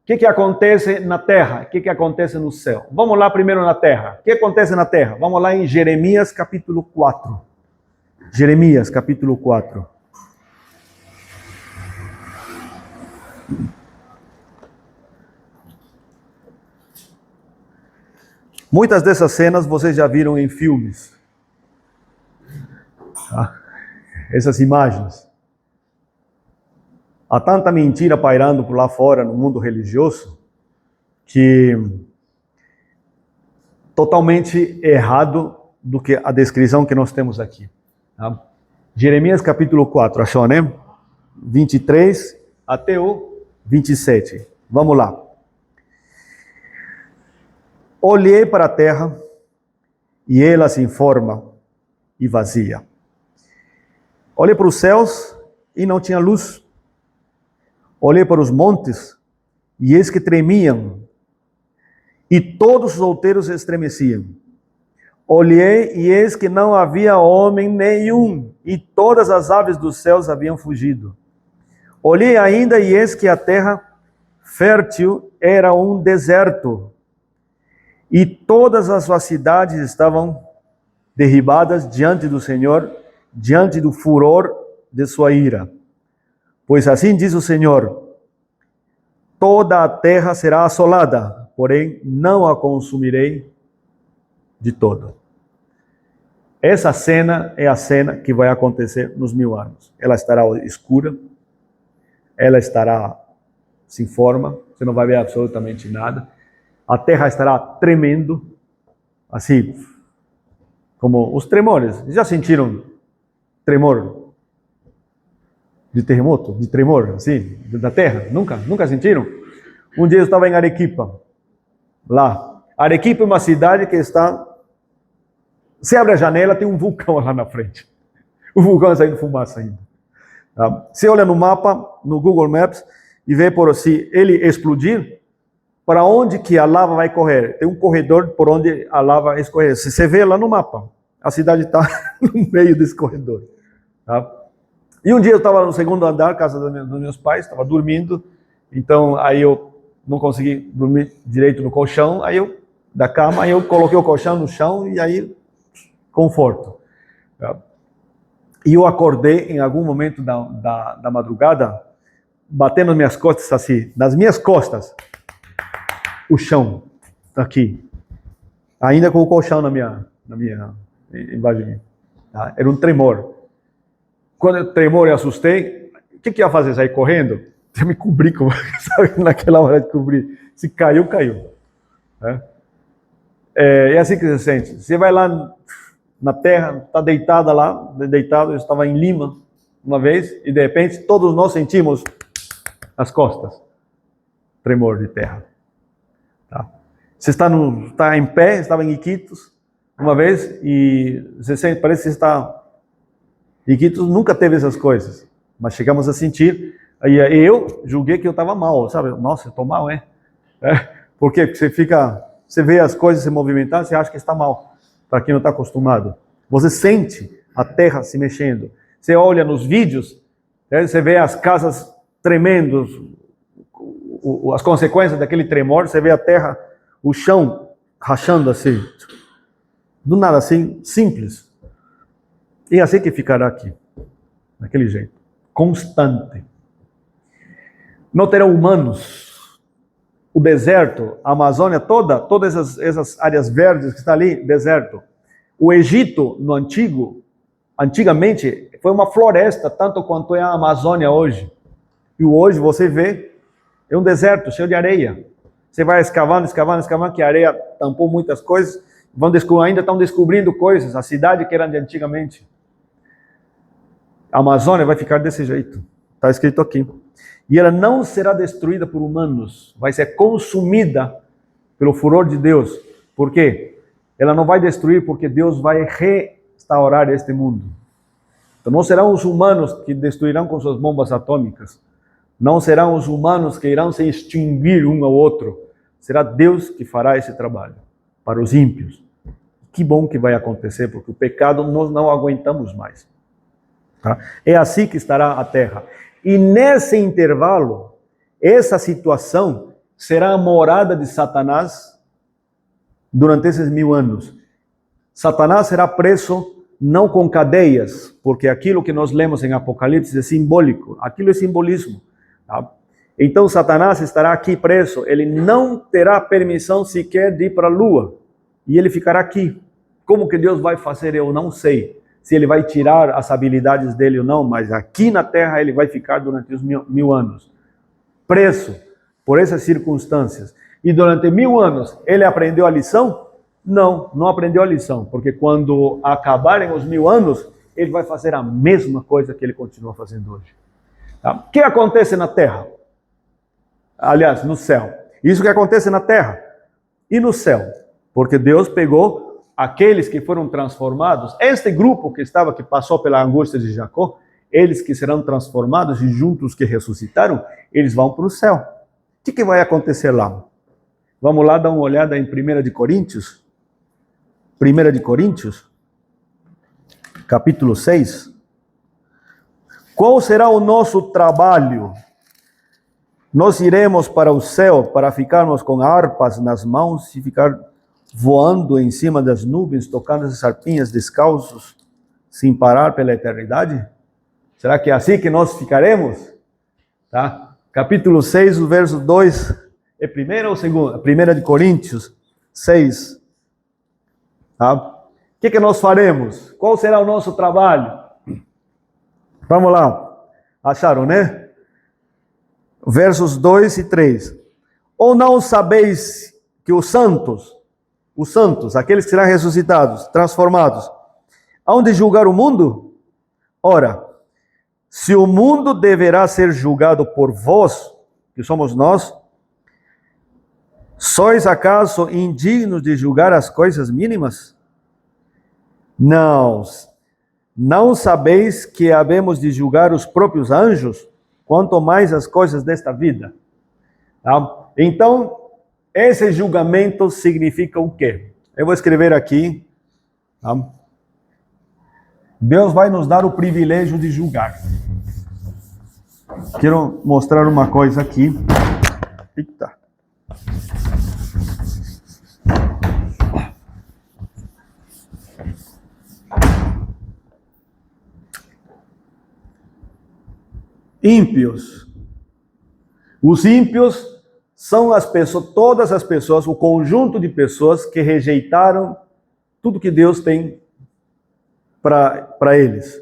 o que acontece na terra? O que acontece no céu? Vamos lá primeiro na terra. O que acontece na terra? Vamos lá em Jeremias capítulo 4. Jeremias capítulo 4. Muitas dessas cenas vocês já viram em filmes. Tá? Essas imagens. Há tanta mentira pairando por lá fora no mundo religioso que totalmente errado do que a descrição que nós temos aqui. Tá? Jeremias capítulo 4, achou, né? 23 até o 27. Vamos lá. Olhei para a terra e ela se informa e vazia. Olhei para os céus e não tinha luz. Olhei para os montes e eis que tremiam, e todos os outeiros estremeciam. Olhei e eis que não havia homem nenhum, e todas as aves dos céus haviam fugido. Olhei ainda e eis que a terra fértil era um deserto, e todas as suas cidades estavam derribadas diante do Senhor, diante do furor de sua ira. Pois assim diz o Senhor: toda a terra será assolada, porém não a consumirei de todo. Essa cena é a cena que vai acontecer nos 1000 anos. Ela estará escura, ela estará sem forma, você não vai ver absolutamente nada. A terra estará tremendo, assim, como os tremores. Já sentiram tremor de terremoto, de tremor, assim, da terra? Nunca sentiram? Um dia eu estava em Arequipa, lá. Arequipa é uma cidade que está... Você abre a janela, tem um vulcão lá na frente. O vulcão saindo fumaça ainda. Tá? Você olha no mapa, no Google Maps, e vê por se ele explodir, para onde que a lava vai correr? Tem um corredor por onde a lava escorrer. Você vê lá no mapa, a cidade está no meio desse corredor. Tá? E um dia eu estava no segundo andar, casa dos meus pais, estava dormindo, então aí eu não consegui dormir direito no colchão, da cama, aí eu coloquei o colchão no chão e aí conforto. Tá? E eu acordei em algum momento da madrugada, batendo nas minhas costas assim, nas minhas costas, o chão, aqui, ainda com o colchão embaixo de mim. Tá? Era um tremor. Quando eu tremor e assustei, o que eu ia fazer? Sair correndo? Eu me cobri, sabe? Naquela hora de cobrir. Se caiu, caiu. Né? É assim que você sente. Você vai lá na terra, está deitada lá, deitado, eu estava em Lima uma vez, e de repente todos nós sentimos as costas. Tremor de terra. Tá? Você está em pé, estava em Iquitos uma vez, e você sente, parece que você está... Iquitos nunca teve essas coisas, mas chegamos a sentir, e eu julguei que eu estava mal, sabe? Nossa, eu estou mal, é? Porque você vê as coisas se movimentar, você acha que está mal. Para quem não está acostumado. Você sente a terra se mexendo. Você olha nos vídeos, você vê as casas tremendo, as consequências daquele tremor, você vê a terra, o chão rachando assim. Do nada assim, simples. E é assim que ficará aqui. Daquele jeito. Constante. Não terão humanos. O deserto, a Amazônia todas essas áreas verdes que está ali, deserto. O Egito, antigamente, foi uma floresta, tanto quanto é a Amazônia hoje. E hoje você vê, é um deserto cheio de areia. Você vai escavando, que a areia tampou muitas coisas, ainda estão descobrindo coisas, a cidade que era de antigamente. A Amazônia vai ficar desse jeito, está escrito aqui. E ela não será destruída por humanos, vai ser consumida pelo furor de Deus. Por quê? Ela não vai destruir porque Deus vai restaurar este mundo. Então não serão os humanos que destruirão com suas bombas atômicas. Não serão os humanos que irão se extinguir um ao outro. Será Deus que fará esse trabalho para os ímpios. Que bom que vai acontecer, porque o pecado nós não aguentamos mais. Tá? É assim que estará a terra. E nesse intervalo, essa situação será a morada de Satanás durante esses 1000 anos. Satanás será preso não com cadeias, porque aquilo que nós lemos em Apocalipse é simbólico, aquilo é simbolismo. Tá? Então Satanás estará aqui preso, ele não terá permissão sequer de ir para a lua, e ele ficará aqui. Como que Deus vai fazer, eu não sei. Se ele vai tirar as habilidades dele ou não, mas aqui na terra ele vai ficar durante os 1000 anos. Preso por essas circunstâncias. E durante 1000 anos ele aprendeu a lição? Não aprendeu a lição, porque quando acabarem os 1000 anos, ele vai fazer a mesma coisa que ele continua fazendo hoje. Tá? O que acontece na terra? Aliás, no céu. Isso que acontece na terra e no céu. Porque Deus pegou aqueles que foram transformados, este grupo que passou pela angústia de Jacó, eles que serão transformados e juntos que ressuscitaram, eles vão para o céu. O que vai acontecer lá? Vamos lá dar uma olhada em 1 de Coríntios, 1 de Coríntios, capítulo 6. Qual será o nosso trabalho? Nós iremos para o céu para ficarmos com harpas nas mãos e ficar voando em cima das nuvens, tocando as harpinhas descalços, sem parar pela eternidade? Será que é assim que nós ficaremos? Tá? Capítulo 6, o verso 2, é primeira ou segunda? 1 de Coríntios 6. Tá? O que nós faremos? Qual será o nosso trabalho? Vamos lá. Acharam, né? Versos 2 e 3. Ou não sabeis que os santos, aqueles que serão ressuscitados, transformados, hão de julgar o mundo? Ora, se o mundo deverá ser julgado por vós, que somos nós, sois acaso indignos de julgar as coisas mínimas? Não sabeis que havemos de julgar os próprios anjos, quanto mais as coisas desta vida? Tá? Então, esse julgamento significa o quê? Eu vou escrever aqui. Tá? Deus vai nos dar o privilégio de julgar. Quero mostrar uma coisa aqui. Eita. Ímpios. Os ímpios são as pessoas, todas as pessoas, o conjunto de pessoas que rejeitaram tudo que Deus tem para eles.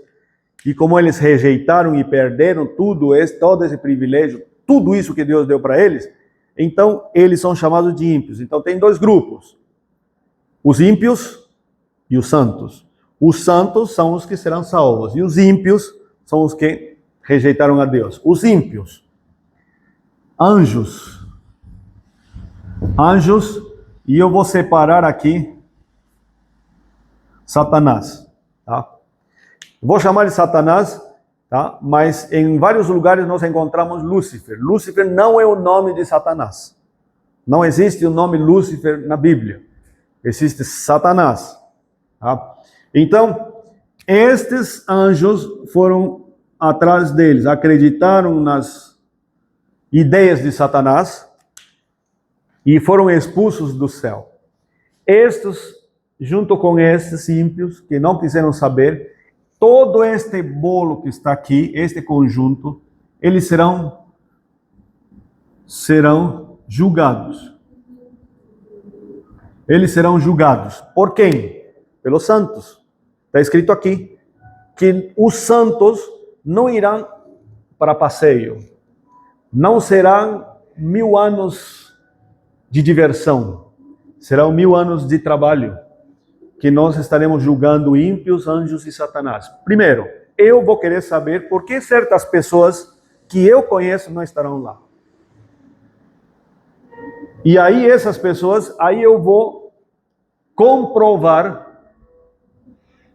E como eles rejeitaram e perderam todo esse privilégio, tudo isso que Deus deu para eles, então eles são chamados de ímpios. Então tem dois grupos, os ímpios e os santos. Os santos são os que serão salvos, e os ímpios são os que rejeitaram a Deus. Os ímpios, anjos, e eu vou separar aqui Satanás, tá? Vou chamar de Satanás, tá? Mas em vários lugares nós encontramos Lúcifer. Lúcifer não é o nome de Satanás. Não existe o nome Lúcifer na Bíblia. Existe Satanás, tá? Então, estes anjos foram atrás deles, acreditaram nas ideias de Satanás e foram expulsos do céu. Estes, junto com estes ímpios que não quiseram saber, todo este bolo que está aqui, este conjunto, eles serão julgados. Eles serão julgados. Por quem? Pelos santos. Está escrito aqui que os santos não irão para passeio. Não serão 1000 anos de diversão. Serão 1000 anos de trabalho, que nós estaremos julgando ímpios, anjos e Satanás. Primeiro, eu vou querer saber por que certas pessoas que eu conheço não estarão lá. E aí essas pessoas, aí eu vou comprovar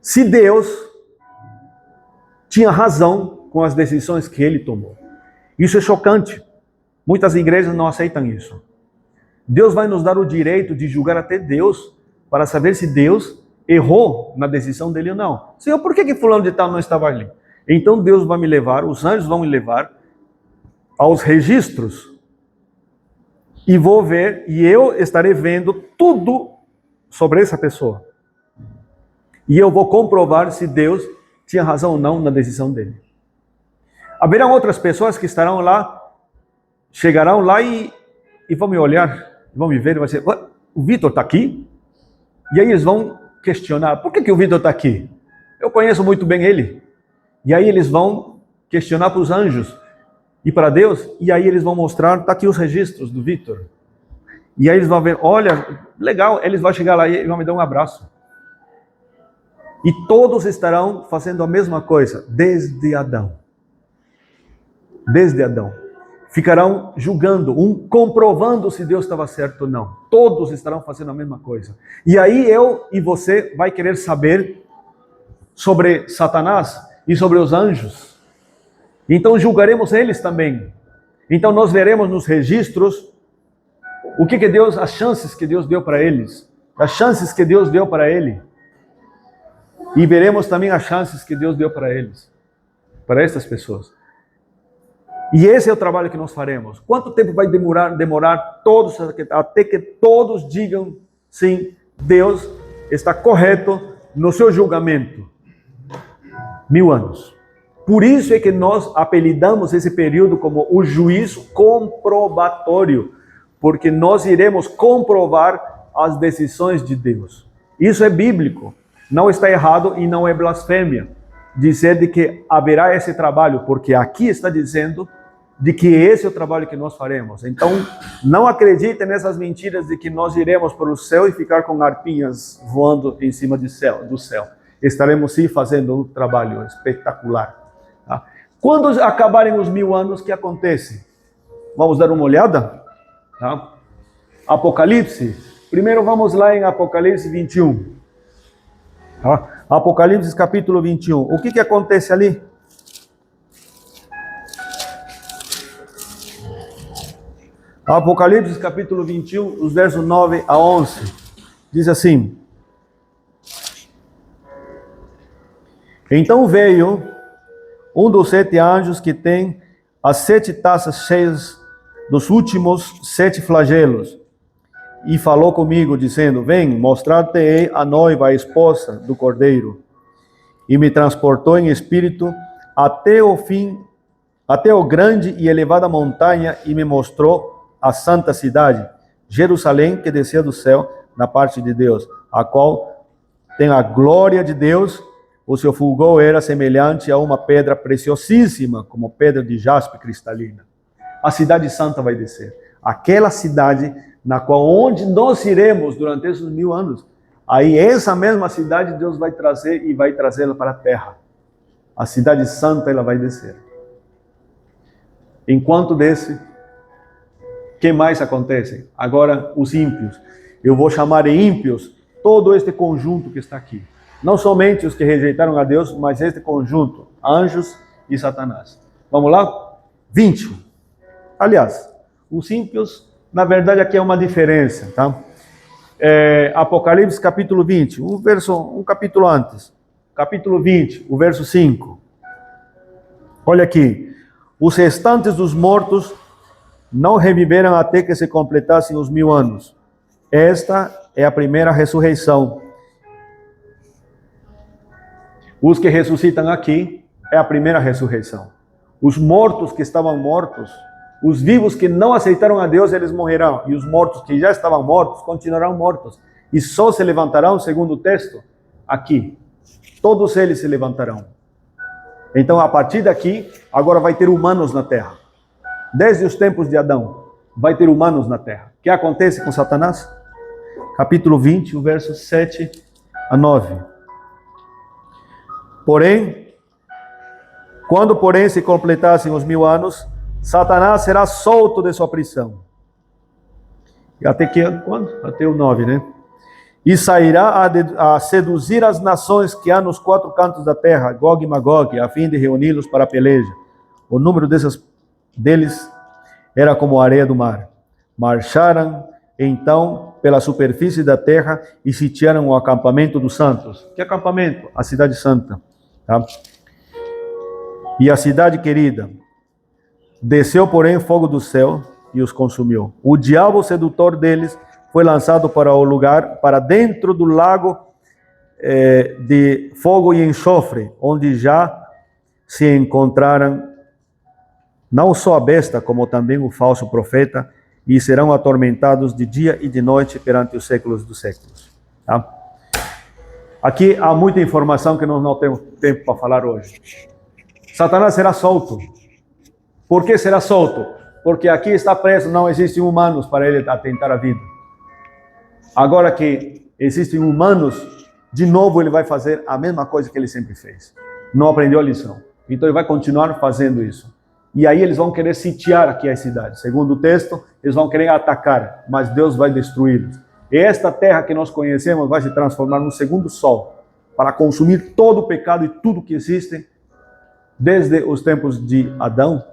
se Deus tinha razão com as decisões que ele tomou. Isso é chocante. Muitas igrejas não aceitam isso. Deus vai nos dar o direito de julgar até Deus, para saber se Deus errou na decisão dele ou não. Senhor, por que fulano de tal não estava ali? Então Deus vai me levar, os anjos vão me levar aos registros e vou ver, e eu estarei vendo tudo sobre essa pessoa. E eu vou comprovar se Deus tinha razão ou não na decisão dele. Haverão outras pessoas que estarão lá, chegarão lá e vão me olhar, vão me ver e vão dizer, o Vitor está aqui? E aí eles vão questionar, por que o Vitor está aqui? Eu conheço muito bem ele. E aí eles vão questionar para os anjos e para Deus, e aí eles vão mostrar, está aqui os registros do Vitor. E aí eles vão ver, olha, legal, eles vão chegar lá e vão me dar um abraço. E todos estarão fazendo a mesma coisa, desde Adão. Desde Adão. Ficarão julgando, comprovando se Deus estava certo ou não. Todos estarão fazendo a mesma coisa. E aí eu e você vai querer saber sobre Satanás e sobre os anjos. Então julgaremos eles também. Então nós veremos nos registros o que Deus, as chances que Deus deu para eles. as chances que Deus deu para ele. E veremos também as chances que Deus deu para eles, para estas pessoas. E esse é o trabalho que nós faremos. Quanto tempo vai demorar todos, até que todos digam, sim, Deus está correto no seu julgamento? 1000 anos. Por isso é que nós apelidamos esse período como o juízo comprobatório, porque nós iremos comprovar as decisões de Deus. Isso é bíblico. Não está errado e não é blasfêmia dizer de que haverá esse trabalho, porque aqui está dizendo de que esse é o trabalho que nós faremos. Então, não acreditem nessas mentiras de que nós iremos para o céu e ficar com arpinhas voando em cima do céu. Estaremos sim fazendo um trabalho espetacular. Tá? Quando acabarem os 1000 anos, o que acontece? Vamos dar uma olhada? Tá? Apocalipse. Primeiro vamos lá em Apocalipse 21. Tá? Apocalipse capítulo 21. O que acontece ali? Apocalipse capítulo 21, os versos 9 a 11. Diz assim: Então veio um dos 7 anjos que tem as 7 taças cheias dos últimos 7 flagelos, e falou comigo, dizendo: Vem, mostrar-te-ei a noiva, a esposa do Cordeiro. E me transportou em espírito até o fim, até o grande e elevada montanha, e me mostrou a santa cidade, Jerusalém, que descia do céu da parte de Deus, a qual tem a glória de Deus. O seu fulgor era semelhante a uma pedra preciosíssima, como pedra de jaspe cristalina. A cidade santa vai descer. Aquela cidade na qual onde nós iremos durante esses 1000 anos, aí essa mesma cidade Deus vai trazer e vai trazê-la para a terra. A cidade santa ela vai descer. Enquanto desce, o que mais acontece? Agora os ímpios. Eu vou chamar de ímpios todo este conjunto que está aqui. Não somente os que rejeitaram a Deus, mas este conjunto, anjos e Satanás. Vamos lá? 20. Aliás, os ímpios, na verdade, aqui é uma diferença, tá? Apocalipse capítulo 20, um capítulo antes. Capítulo 20, o verso 5. Olha aqui. Os restantes dos mortos não reviveram até que se completassem os 1000 anos. Esta é a primeira ressurreição. Os que ressuscitam aqui é a primeira ressurreição. Os mortos que estavam mortos, os vivos que não aceitaram a Deus, eles morrerão. E os mortos que já estavam mortos, continuarão mortos. E só se levantarão, segundo o texto, aqui. Todos eles se levantarão. Então, a partir daqui, agora vai ter humanos na terra. Desde os tempos de Adão, vai ter humanos na terra. O que acontece com Satanás? Capítulo 20, o verso 7 a 9. Quando se completassem os 1000 anos, Satanás será solto de sua prisão. E até que quando? Até o 9, né? E sairá a seduzir as nações que há nos 4 cantos da terra, Gog e Magog, a fim de reuni-los para a peleja. O número deles era como a areia do mar. Marcharam então pela superfície da terra e sitiaram o acampamento dos santos. Que acampamento? A cidade santa. Tá? E a cidade querida. Desceu, porém, fogo do céu e os consumiu. O diabo sedutor deles foi lançado para dentro do lago de fogo e enxofre, onde já se encontraram não só a besta, como também o falso profeta, e serão atormentados de dia e de noite perante os séculos dos séculos. Tá? Aqui há muita informação que nós não temos tempo para falar hoje. Satanás será solto. Por que será solto? Porque aqui está preso, não existem humanos para ele atentar a vida. Agora que existem humanos, de novo ele vai fazer a mesma coisa que ele sempre fez. Não aprendeu a lição. Então ele vai continuar fazendo isso. E aí eles vão querer sitiar aqui a cidade. Segundo o texto, eles vão querer atacar, mas Deus vai destruí-los. E esta terra que nós conhecemos vai se transformar num segundo sol, para consumir todo o pecado e tudo que existe, desde os tempos de Adão,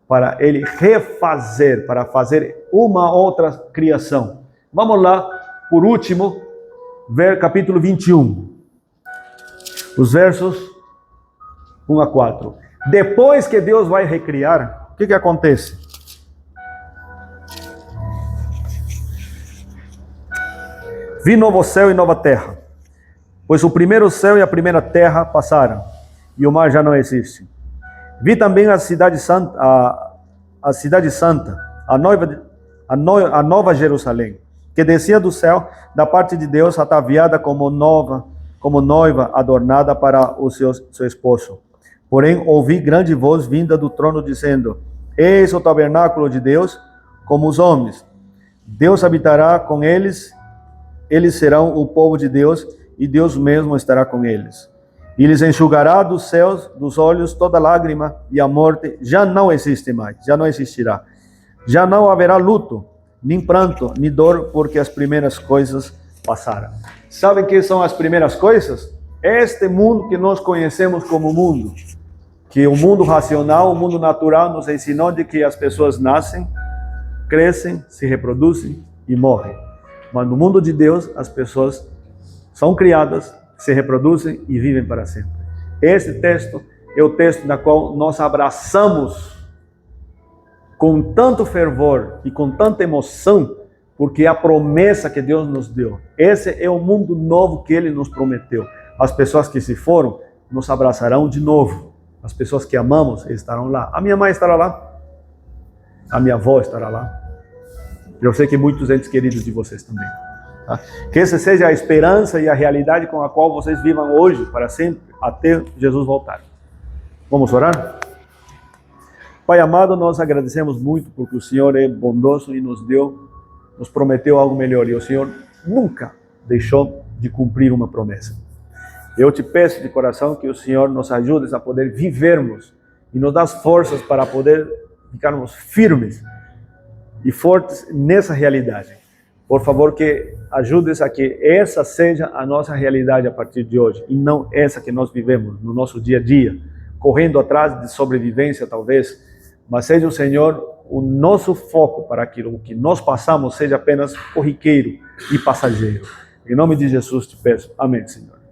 para ele refazer, para fazer uma outra criação. Vamos lá, por último, capítulo 21, os versos 1 a 4. Depois que Deus vai recriar, o que acontece? Vi novo céu e nova terra, pois o primeiro céu e a primeira terra passaram, e o mar já não existe. Vi também a cidade santa, a nova Jerusalém, que descia do céu da parte de Deus, ataviada como noiva adornada para o seu esposo. Porém, ouvi grande voz vinda do trono dizendo: Eis o tabernáculo de Deus como os homens. Deus habitará com eles, eles serão o povo de Deus, e Deus mesmo estará com eles. E lhes enxugará dos olhos toda lágrima, e a morte já não existe mais, já não existirá. Já não haverá luto, nem pranto, nem dor, porque as primeiras coisas passaram. Sabem o que são as primeiras coisas? Este mundo que nós conhecemos como mundo, que o mundo racional, o mundo natural nos ensinou de que as pessoas nascem, crescem, se reproduzem e morrem. Mas no mundo de Deus, as pessoas são criadas, se reproduzem e vivem para sempre. Este texto é o texto na qual nós abraçamos com tanto fervor e com tanta emoção, porque é a promessa que Deus nos deu. Esse é o mundo novo que Ele nos prometeu. As pessoas que se foram, nos abraçarão de novo. As pessoas que amamos estarão lá. A minha mãe estará lá. A minha avó estará lá. Eu sei que muitos entes queridos de vocês também. Tá? Que essa seja a esperança e a realidade com a qual vocês vivam hoje, para sempre, até Jesus voltar. Vamos orar? Pai amado, nós agradecemos muito porque o Senhor é bondoso e nos prometeu algo melhor. E o Senhor nunca deixou de cumprir uma promessa. Eu te peço de coração que o Senhor nos ajude a poder vivermos e nos dê forças para poder ficarmos firmes e fortes nessa realidade. Por favor, que ajudes a que essa seja a nossa realidade a partir de hoje e não essa que nós vivemos no nosso dia a dia, correndo atrás de sobrevivência talvez, mas seja o Senhor o nosso foco para aquilo que nós passamos seja apenas corriqueiro e passageiro. Em nome de Jesus te peço. Amém, Senhor.